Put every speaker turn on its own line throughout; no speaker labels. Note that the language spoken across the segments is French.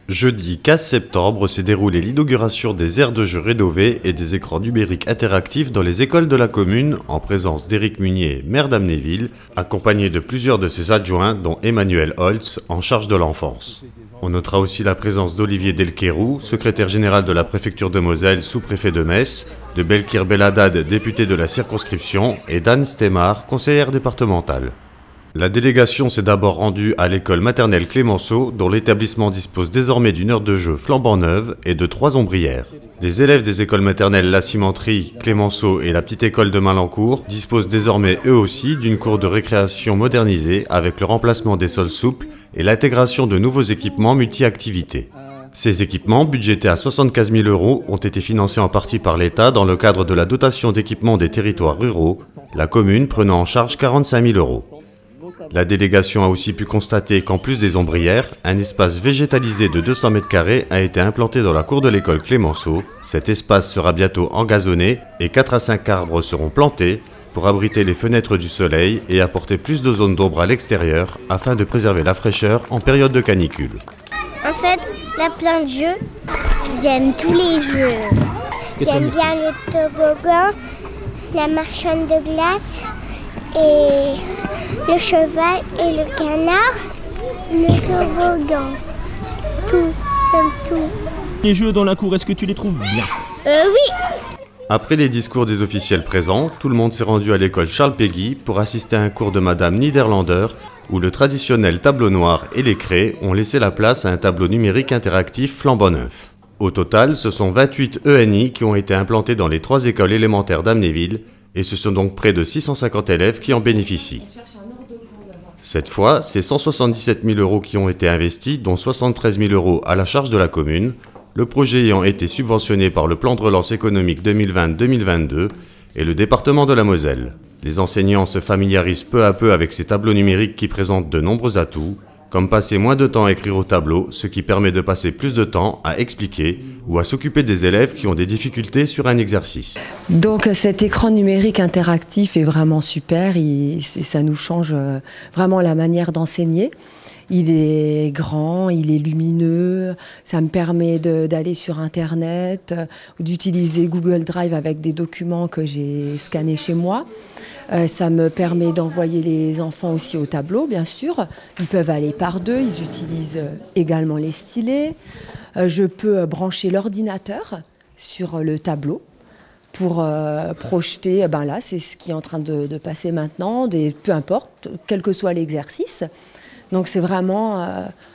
Jeudi 15 septembre s'est déroulée l'inauguration des aires de jeux rénovées et des écrans numériques interactifs dans les écoles de la commune en présence d'Éric Munier, maire d'Amnéville, accompagné de plusieurs de ses adjoints dont Emmanuel Holtz en charge de l'enfance. On notera aussi la présence d'Olivier Delquerou, secrétaire général de la préfecture de Moselle, sous-préfet de Metz, de Belkir Belhaddad, député de la circonscription, et d'Anne Stemar, conseillère départementale. La délégation s'est d'abord rendue à l'école maternelle Clémenceau, dont l'établissement dispose désormais d'une heure de jeu flambant neuve et de 3 ombrières. Les élèves des écoles maternelles La Cimenterie, Clémenceau et la petite école de Malancourt disposent désormais eux aussi d'une cour de récréation modernisée avec le remplacement des sols souples et l'intégration de nouveaux équipements multi-activités. Ces équipements, budgétés à 75 000 €, ont été financés en partie par l'État dans le cadre de la dotation d'équipement des territoires ruraux, la commune prenant en charge 45 000 €. La délégation a aussi pu constater qu'en plus des ombrières, un espace végétalisé de 200 m² a été implanté dans la cour de l'école Clémenceau. Cet espace sera bientôt engazonné et 4 à 5 arbres seront plantés pour abriter les fenêtres du soleil et apporter plus de zones d'ombre à l'extérieur afin de préserver la fraîcheur en période de canicule.
En fait, il y a plein de jeux. J'aime tous les jeux. J'aime bien le toboggan, la marchande de glace et le cheval et le canard, le toboggan. Tout, j'aime tout.
Les jeux dans la cour, est-ce que tu les trouves bien?
Oui.
Après les discours des officiels présents, tout le monde s'est rendu à l'école Charles Péguy pour assister à un cours de Madame Niederlander où le traditionnel tableau noir et les craies ont laissé la place à un tableau numérique interactif flambant neuf. Au total, ce sont 28 ENI qui ont été implantés dans les 3 écoles élémentaires d'Amnéville et ce sont donc près de 650 élèves qui en bénéficient. Cette fois, c'est 177 000 € qui ont été investis, dont 73 000 € à la charge de la commune, le projet ayant été subventionné par le plan de relance économique 2020-2022 et le département de la Moselle. Les enseignants se familiarisent peu à peu avec ces tableaux numériques qui présentent de nombreux atouts, comme passer moins de temps à écrire au tableau, ce qui permet de passer plus de temps à expliquer ou à s'occuper des élèves qui ont des difficultés sur un exercice.
Donc cet écran numérique interactif est vraiment super, ça nous change vraiment la manière d'enseigner. Il est grand, il est lumineux, ça me permet d'aller sur Internet, d'utiliser Google Drive avec des documents que j'ai scannés chez moi. Ça me permet d'envoyer les enfants aussi au tableau, bien sûr. Ils peuvent aller par deux, ils utilisent également les stylets. Je peux brancher l'ordinateur sur le tableau pour projeter, ben là, c'est ce qui est en train de passer maintenant, peu importe, quel que soit l'exercice. Donc c'est vraiment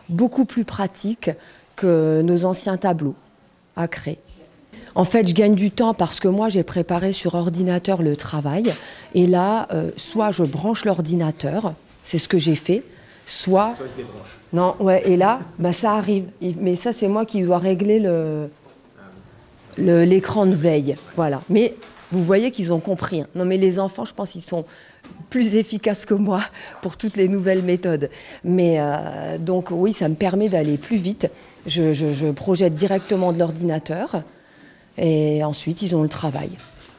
beaucoup plus pratique que nos anciens tableaux à créer. En fait, je gagne du temps parce que moi, j'ai préparé sur ordinateur le travail. Et là, soit je branche l'ordinateur, c'est ce que j'ai fait, soit il se débranche. Non, ouais, et là, bah, ça arrive. Mais ça, c'est moi qui dois régler l'écran de veille. Voilà. Mais vous voyez qu'ils ont compris. Hein. Non, mais les enfants, je pense qu'ils sont plus efficaces que moi pour toutes les nouvelles méthodes. Mais donc, oui, ça me permet d'aller plus vite. Je projette directement de l'ordinateur. Et ensuite, ils ont le travail.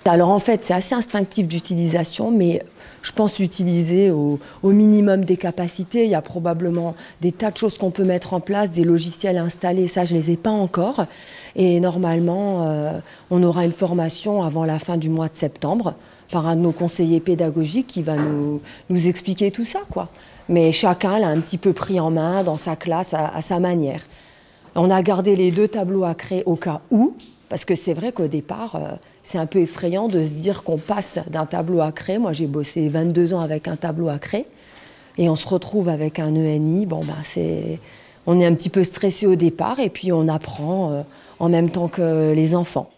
Alors en fait, c'est assez instinctif d'utilisation, mais je pense l'utiliser au minimum des capacités. Il y a probablement des tas de choses qu'on peut mettre en place, des logiciels installés, ça je ne les ai pas encore. Et normalement, on aura une formation avant la fin du mois de septembre par un de nos conseillers pédagogiques qui va nous expliquer tout ça, quoi. Mais chacun l'a un petit peu pris en main dans sa classe à sa manière. On a gardé les 2 tableaux à créer au cas où, parce que c'est vrai qu'au départ, c'est un peu effrayant de se dire qu'on passe d'un tableau à craie. Moi, j'ai bossé 22 ans avec un tableau à craie. Et on se retrouve avec un ENI. Bon, ben, on est un petit peu stressé au départ et puis on apprend en même temps que les enfants.